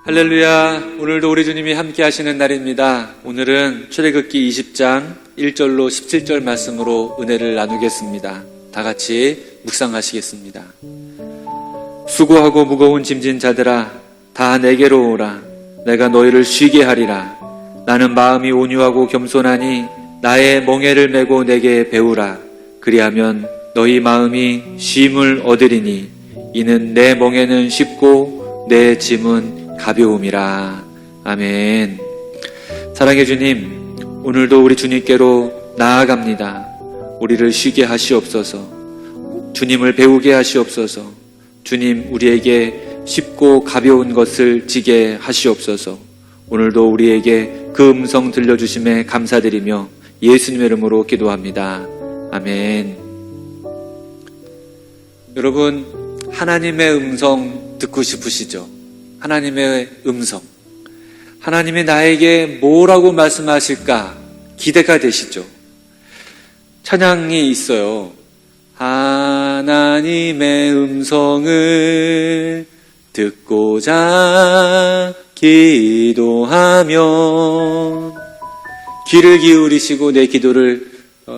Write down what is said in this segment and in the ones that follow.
할렐루야. 오늘도 우리 주님이 함께 하시는 날입니다. 오늘은 출애굽기 20장 1절로 17절 말씀으로 은혜를 나누겠습니다. 다 같이 묵상하시겠습니다. 수고하고 무거운 짐진 자들아 다 내게로 오라. 내가 너희를 쉬게 하리라. 나는 마음이 온유하고 겸손하니 나의 멍에를 메고 내게 배우라. 그리하면 너희 마음이 쉼을 얻으리니 이는 내 멍에는 쉽고 내 짐은 가벼움이라. 아멘. 사랑의 주님, 오늘도 우리 주님께로 나아갑니다. 우리를 쉬게 하시옵소서. 주님을 배우게 하시옵소서. 주님, 우리에게 쉽고 가벼운 것을 지게 하시옵소서. 오늘도 우리에게 그 음성 들려주심에 감사드리며 예수님의 이름으로 기도합니다. 아멘. 여러분, 하나님의 음성 듣고 싶으시죠? 하나님의 음성, 하나님이 나에게 뭐라고 말씀하실까 기대가 되시죠? 찬양이 있어요. 하나님의 음성을 듣고자 기도하면 귀를 기울이시고 내 기도를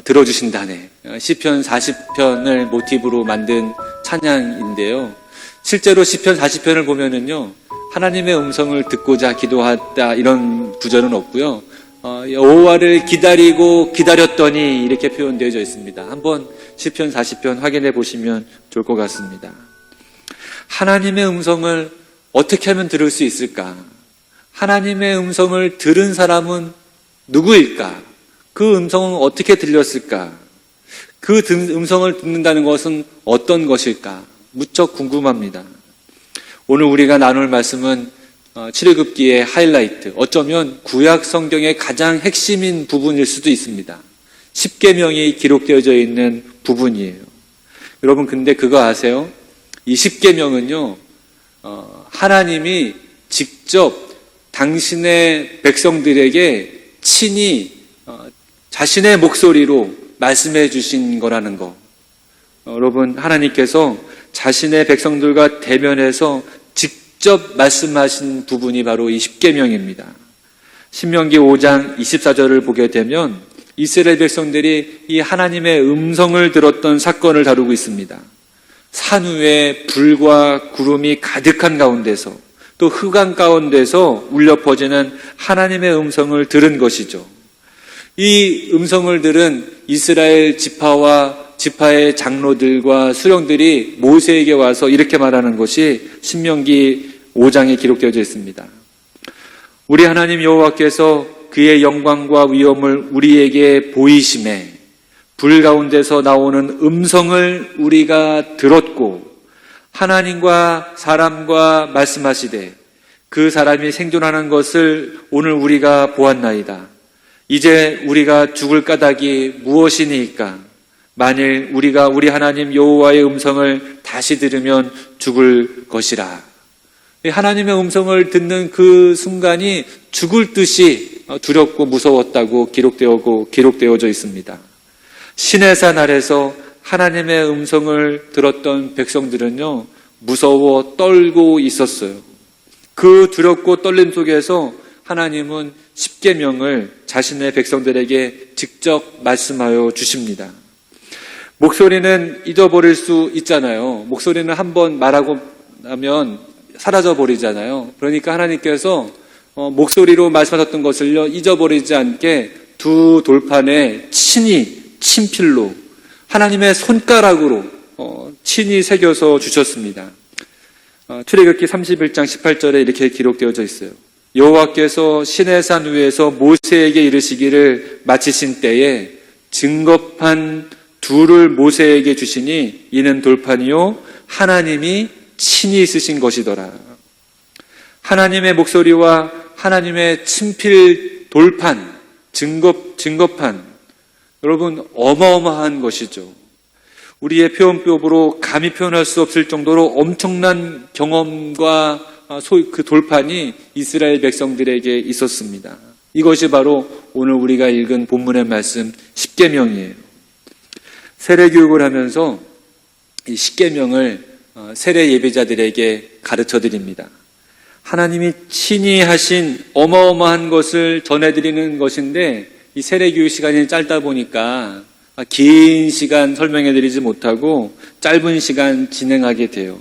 들어주신다네. 시편 40편을 모티브로 만든 찬양인데요. 실제로 시편 40편을 보면은요, 하나님의 음성을 듣고자 기도했다 이런 구절은 없고요. 여호와를 기다리고 기다렸더니 이렇게 표현되어져 있습니다. 한번 시편 40편 확인해 보시면 좋을 것 같습니다. 하나님의 음성을 어떻게 하면 들을 수 있을까? 하나님의 음성을 들은 사람은 누구일까? 그 음성은 어떻게 들렸을까? 그 음성을 듣는다는 것은 어떤 것일까? 무척 궁금합니다. 오늘 우리가 나눌 말씀은 출애굽기의 하이라이트, 어쩌면 구약 성경의 가장 핵심인 부분일 수도 있습니다. 십계명이 기록되어져 있는 부분이에요. 여러분, 근데 그거 아세요? 이 십계명은요, 하나님이 직접 당신의 백성들에게 친히 자신의 목소리로 말씀해 주신 거라는 거. 여러분, 하나님께서 자신의 백성들과 대면해서 직접 말씀하신 부분이 바로 이 십계명입니다. 신명기 5장 24절을 보게 되면 이스라엘 백성들이 이 하나님의 음성을 들었던 사건을 다루고 있습니다. 산 위에 불과 구름이 가득한 가운데서 또 흑암 가운데서 울려 퍼지는 하나님의 음성을 들은 것이죠. 이 음성을 들은 이스라엘 지파의 장로들과 수령들이 모세에게 와서 이렇게 말하는 것이 신명기 5장에 기록되어져 있습니다. 우리 하나님 여호와께서 그의 영광과 위엄을 우리에게 보이심에 불 가운데서 나오는 음성을 우리가 들었고 하나님과 사람과 말씀하시되 그 사람이 생존하는 것을 오늘 우리가 보았나이다. 이제 우리가 죽을 까닭이 무엇이니까? 만일 우리가 우리 하나님 여호와의 음성을 다시 들으면 죽을 것이라. 하나님의 음성을 듣는 그 순간이 죽을 듯이 두렵고 무서웠다고 기록되어져 있습니다. 시내산 아래서 하나님의 음성을 들었던 백성들은요, 무서워 떨고 있었어요. 그 두렵고 떨림 속에서 하나님은 십계명을 자신의 백성들에게 직접 말씀하여 주십니다. 목소리는 잊어버릴 수 있잖아요. 목소리는 한번 말하고 나면 사라져버리잖아요. 그러니까 하나님께서 목소리로 말씀하셨던 것을 잊어버리지 않게 두 돌판에 친히 친필로 하나님의 손가락으로 친히 새겨서 주셨습니다. 출애굽기 31장 18절에 이렇게 기록되어져 있어요. 여호와께서 시내산 위에서 모세에게 이르시기를 마치신 때에 증거판 둘을 모세에게 주시니 이는 돌판이요 하나님이 친히 쓰신 것이더라. 하나님의 목소리와 하나님의 친필 돌판, 증거판, 여러분 어마어마한 것이죠. 우리의 표현법으로 감히 표현할 수 없을 정도로 엄청난 경험과 그 돌판이 이스라엘 백성들에게 있었습니다. 이것이 바로 오늘 우리가 읽은 본문의 말씀 십계명이에요. 세례교육을 하면서 이 십계명을 세례 예배자들에게 가르쳐 드립니다. 하나님이 친히 하신 어마어마한 것을 전해드리는 것인데 이 세례교육 시간이 짧다 보니까 긴 시간 설명해드리지 못하고 짧은 시간 진행하게 돼요.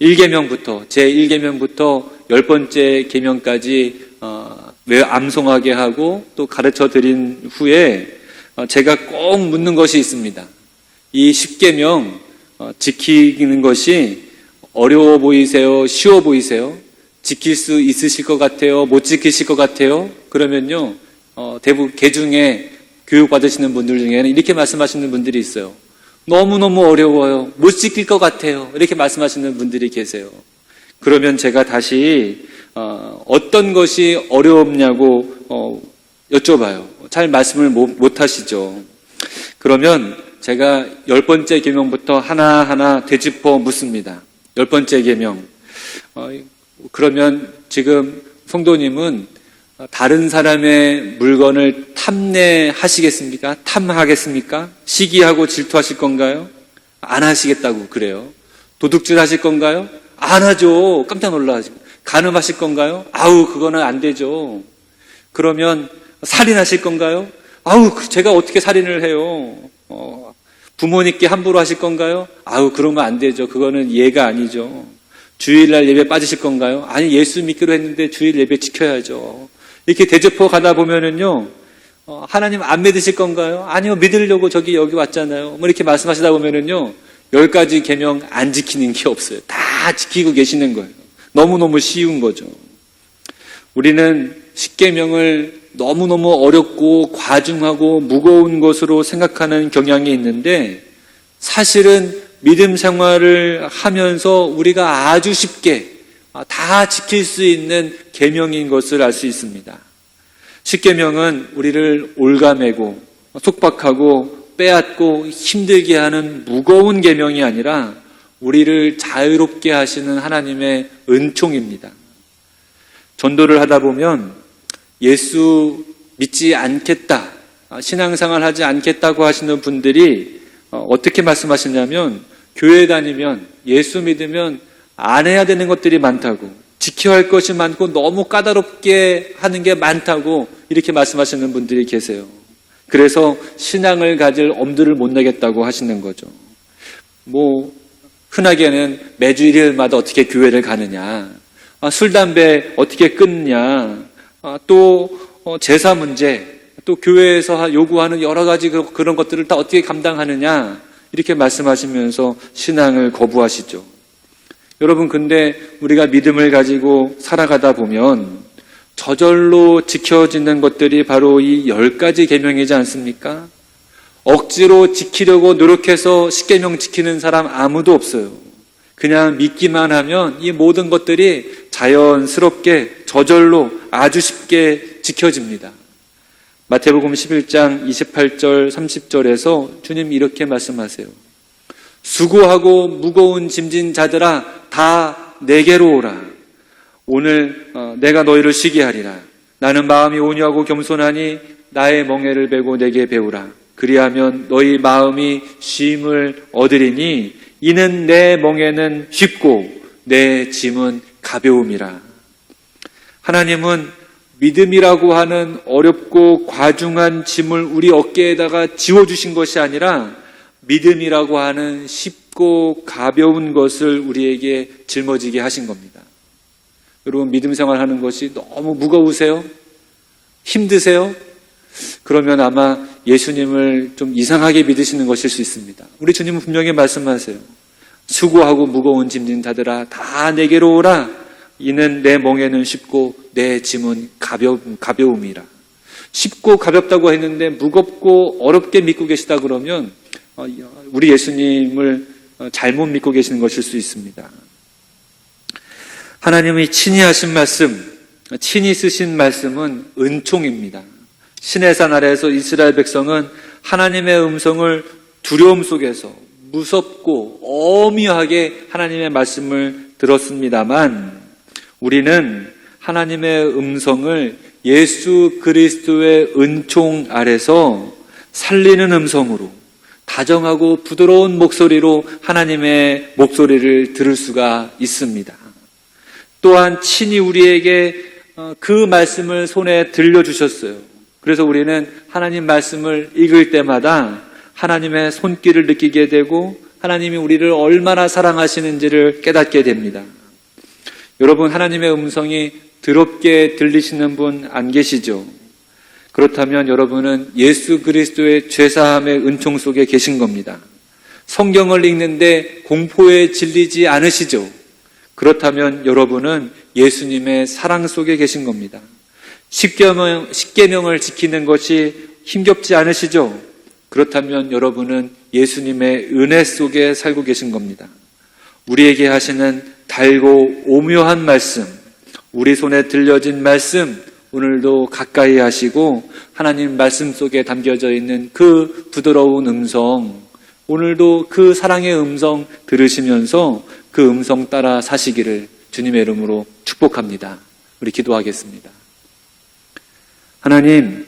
1계명부터 제1계명부터 10번째 계명까지 암송하게 하고 또 가르쳐드린 후에 제가 꼭 묻는 것이 있습니다. 이 10계명 지키는 것이 어려워 보이세요? 쉬워 보이세요? 지킬 수 있으실 것 같아요? 못 지키실 것 같아요? 그러면요, 대부분 개중에 교육받으시는 분들 중에는 이렇게 말씀하시는 분들이 있어요. 너무너무 어려워요. 못 지킬 것 같아요. 이렇게 말씀하시는 분들이 계세요. 그러면 제가 다시 어떤 것이 어렵냐고 여쭤봐요. 잘 말씀을 못 하시죠. 그러면 제가 10번째 계명부터 하나하나 되짚어 묻습니다. 10번째 계명. 그러면 지금 성도님은 다른 사람의 물건을 탐내하시겠습니까? 탐하겠습니까? 시기하고 질투하실 건가요? 안 하시겠다고 그래요. 도둑질 하실 건가요? 안 하죠. 깜짝 놀라시고. 간음하실 건가요? 아우, 그거는 안 되죠. 그러면 살인하실 건가요? 아우, 제가 어떻게 살인을 해요? 부모님께 함부로 하실 건가요? 아우, 그러면 안 되죠. 그거는 예가 아니죠. 주일날 예배 빠지실 건가요? 아니, 예수 믿기로 했는데 주일 예배 지켜야죠. 이렇게 대접해 가다 보면은요, 하나님 안 믿으실 건가요? 아니요, 믿으려고 여기 왔잖아요. 뭐 이렇게 말씀하시다 보면은요, 10가지 계명 안 지키는 게 없어요. 다 지키고 계시는 거예요. 너무너무 쉬운 거죠. 우리는 10계명을 너무너무 어렵고 과중하고 무거운 것으로 생각하는 경향이 있는데, 사실은 믿음 생활을 하면서 우리가 아주 쉽게 다 지킬 수 있는 계명인 것을 알 수 있습니다. 10계명은 우리를 올가매고 속박하고 빼앗고 힘들게 하는 무거운 계명이 아니라 우리를 자유롭게 하시는 하나님의 은총입니다. 전도를 하다 보면 예수 믿지 않겠다, 신앙생활 하지 않겠다고 하시는 분들이 어떻게 말씀하시냐면, 교회 다니면 예수 믿으면 안 해야 되는 것들이 많다고, 지켜야 할 것이 많고 너무 까다롭게 하는 게 많다고 이렇게 말씀하시는 분들이 계세요. 그래서 신앙을 가질 엄두를 못 내겠다고 하시는 거죠. 흔하게는 매주 일요일마다 어떻게 교회를 가느냐, 술, 담배 어떻게 끊냐, 또 제사 문제, 또 교회에서 요구하는 여러 가지 그런 것들을 다 어떻게 감당하느냐, 이렇게 말씀하시면서 신앙을 거부하시죠. 여러분, 근데 우리가 믿음을 가지고 살아가다 보면 저절로 지켜지는 것들이 바로 이 10가지 계명이지 않습니까? 억지로 지키려고 노력해서 10계명 지키는 사람 아무도 없어요. 그냥 믿기만 하면 이 모든 것들이 자연스럽게 저절로 아주 쉽게 지켜집니다. 마태복음 11장 28절 30절에서 주님 이렇게 말씀하세요. 수고하고 무거운 짐진 자들아, 다 내게로 오라. 오늘 내가 너희를 쉬게 하리라. 나는 마음이 온유하고 겸손하니 나의 멍에를 메고 내게 배우라. 그리하면 너희 마음이 쉼을 얻으리니 이는 내 멍에는 쉽고 내 짐은 가벼움이라. 하나님은 믿음이라고 하는 어렵고 과중한 짐을 우리 어깨에다가 지워주신 것이 아니라 믿음이라고 하는 쉽고 가벼운 것을 우리에게 짊어지게 하신 겁니다. 여러분, 믿음 생활하는 것이 너무 무거우세요? 힘드세요? 그러면 아마 예수님을 좀 이상하게 믿으시는 것일 수 있습니다. 우리 주님은 분명히 말씀하세요. 수고하고 무거운 짐진 자들아, 다 내게로 오라. 이는 내 멍에는 쉽고 내 짐은 가벼움이라. 쉽고 가볍다고 했는데 무겁고 어렵게 믿고 계시다 그러면 우리 예수님을 잘못 믿고 계시는 것일 수 있습니다. 하나님이 친히 하신 말씀, 친히 쓰신 말씀은 은총입니다. 시내산 아래에서 이스라엘 백성은 하나님의 음성을 두려움 속에서 무섭고 엄히하게 하나님의 말씀을 들었습니다만, 우리는 하나님의 음성을 예수 그리스도의 은총 아래서 살리는 음성으로, 다정하고 부드러운 목소리로 하나님의 목소리를 들을 수가 있습니다. 또한 친히 우리에게 그 말씀을 손에 들려주셨어요. 그래서 우리는 하나님 말씀을 읽을 때마다 하나님의 손길을 느끼게 되고 하나님이 우리를 얼마나 사랑하시는지를 깨닫게 됩니다. 여러분, 하나님의 음성이 더럽게 들리시는 분 안 계시죠? 그렇다면 여러분은 예수 그리스도의 죄사함의 은총 속에 계신 겁니다. 성경을 읽는데 공포에 질리지 않으시죠? 그렇다면 여러분은 예수님의 사랑 속에 계신 겁니다. 십계명을 지키는 것이 힘겹지 않으시죠? 그렇다면 여러분은 예수님의 은혜 속에 살고 계신 겁니다. 우리에게 하시는 달고 오묘한 말씀, 우리 손에 들려진 말씀, 오늘도 가까이 하시고 하나님 말씀 속에 담겨져 있는 그 부드러운 음성, 오늘도 그 사랑의 음성 들으시면서 그 음성 따라 사시기를 주님의 이름으로 축복합니다. 우리 기도하겠습니다. 하나님,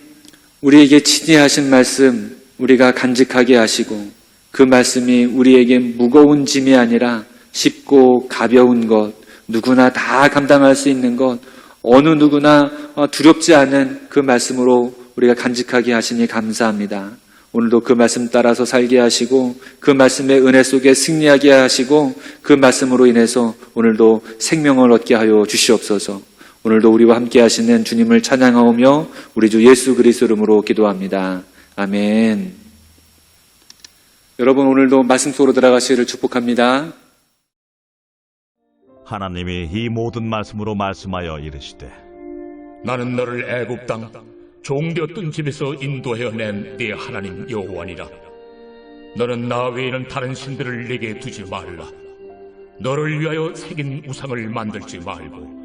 우리에게 친히 하신 말씀 우리가 간직하게 하시고 그 말씀이 우리에게 무거운 짐이 아니라 쉽고 가벼운 것, 누구나 다 감당할 수 있는 것, 어느 누구나 두렵지 않은 그 말씀으로 우리가 간직하게 하시니 감사합니다. 오늘도 그 말씀 따라서 살게 하시고 그 말씀의 은혜 속에 승리하게 하시고 그 말씀으로 인해서 오늘도 생명을 얻게 하여 주시옵소서. 오늘도 우리와 함께 하시는 주님을 찬양하오며 우리 주 예수 그리스도 이름으로 기도합니다. 아멘. 여러분, 오늘도 말씀 속으로 들어가시기를 축복합니다. 하나님이 이 모든 말씀으로 말씀하여 이르시되 나는 너를 애굽 땅 종되었던 집에서 인도해낸 네 하나님 여호와니라. 너는 나 외에는 다른 신들을 내게 두지 말라. 너를 위하여 새긴 우상을 만들지 말고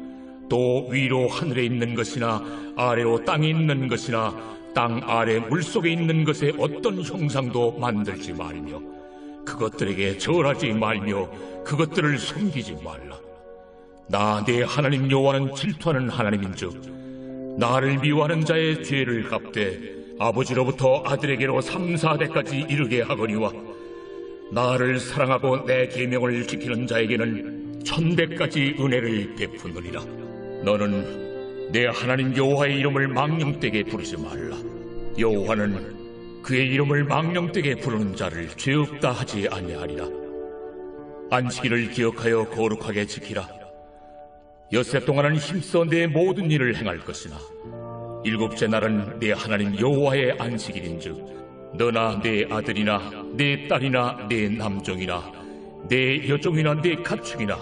또 위로 하늘에 있는 것이나 아래로 땅에 있는 것이나 땅 아래 물속에 있는 것에 어떤 형상도 만들지 말며 그것들에게 절하지 말며 그것들을 섬기지 말라. 나 내 하나님 여호와는 질투하는 하나님인즉 나를 미워하는 자의 죄를 갚되 아버지로부터 아들에게로 3, 4대까지 이르게 하거니와 나를 사랑하고 내 계명을 지키는 자에게는 1000대까지 은혜를 베푸느니라. 너는 내 하나님 여호와의 이름을 망령되게 부르지 말라. 여호와는 그의 이름을 망령되게 부르는 자를 죄 없다 하지 아니하리라. 안식일을 기억하여 거룩하게 지키라. 엿새 동안은 힘써 내 모든 일을 행할 것이나 일곱째 날은 내 하나님 여호와의 안식일인즉 너나 내 아들이나 내 딸이나 내 남종이나 내 여종이나 내 가축이나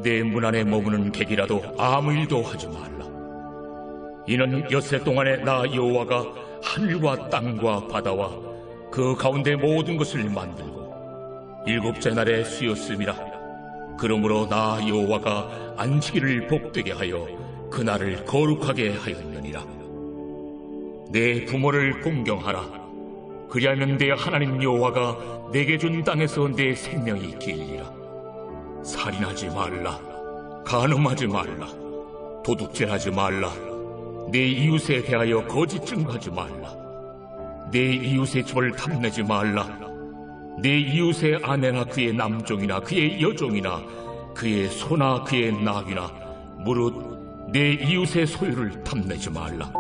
내 문 안에 머무는 객이라도 아무 일도 하지 말라. 이는 엿새 동안에 나 여호와가 하늘과 땅과 바다와 그 가운데 모든 것을 만들고 일곱째 날에 쉬었음이라. 그러므로 나 여호와가 안식일을 복되게 하여 그날을 거룩하게 하였느니라. 내 부모를 공경하라. 그리하면 내 하나님 여호와가 내게 준 땅에서 내 생명이 길리라. 살인하지 말라. 간음하지 말라. 도둑질하지 말라. 내 이웃에 대하여 거짓 증거하지 말라. 내 이웃의 집을 탐내지 말라. 내 이웃의 아내나 그의 남종이나 그의 여종이나 그의 소나 그의 나귀나 무릇 내 이웃의 소유를 탐내지 말라.